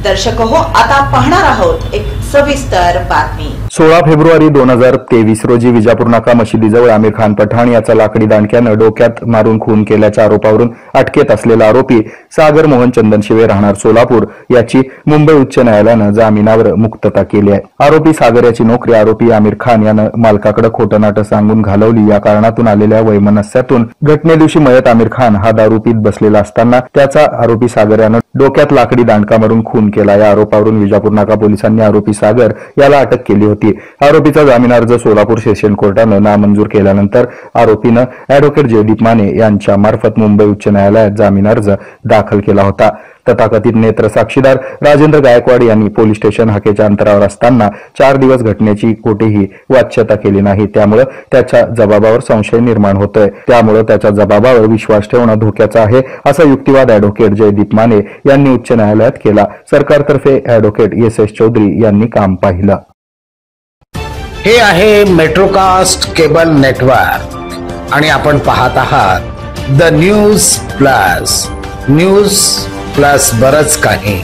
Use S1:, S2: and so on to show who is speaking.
S1: दर्शक हो, आता पाहणार आहोत एक सविस्तर बातमी।
S2: 16 फेब्रुवारी 2023 रोजी विजापूर नाका मशिदीजवळ आमिर खान पठाण याचा लाकडी दांडक्यानं डोक्यात मारून खून केल्याच्या आरोपावरून अटकेत असलेला आरोपी सागर मोहन चंदनशिवे राहणार सोलापूर याची मुंबई उच्च न्यायालयानं जामिनावर मुक्तता केली आहे। आरोपी सागर याची नोकरी आरोपी आमिर खान यानं मालकाकडे खोटं नाटं सांगून घालवली। या कारणातून आलेल्या वैमनस्यातून घटने दिवशी मयत आमिर खान हा दारू पीत बसलेला असताना त्याचा आरोपी सागर यानं डोक्यात लाकडी दांडका मारून खून केला। या आरोपावरून विजापूर नाका पोलिसांनी आरोपी सागर याला अटक केली होती। आरोपीचा जामीन अर्ज सोलापूर सेशन कोर्टानं नामंजूर केल्यानंतर आरोपीनं ॲडव्होकेट जयदीप माने यांच्या मार्फत मुंबई उच्च न्यायालयात जामीन अर्ज दाखल केला होता। तथाकथित नेत्र साक्षीदार राजेंद्र गायकवाड यांनी पोलीस स्टेशन हाकेच्या अंतरावर असताना 4 दिवस घटनेची कोठेही वाच्यता केली नाही। त्यामुळे त्याच्या जबाबावर संशय निर्माण होतोय। त्यामुळे त्याच्या जबाबावर विश्वास ठेवणं धोक्याचं आहे असा युक्तिवाद ॲडव्होकेट जयदीप माने यांनी उच्च न्यायालयात केला। सरकारतर्फे ॲडव्होकेट एस चौधरी यांनी काम पाहिलं।
S3: हे आहे मेट्रोकास्ट केबल नेटवर्क आणि आपण पाहत आहात द न्यूज प्लस बरच काही।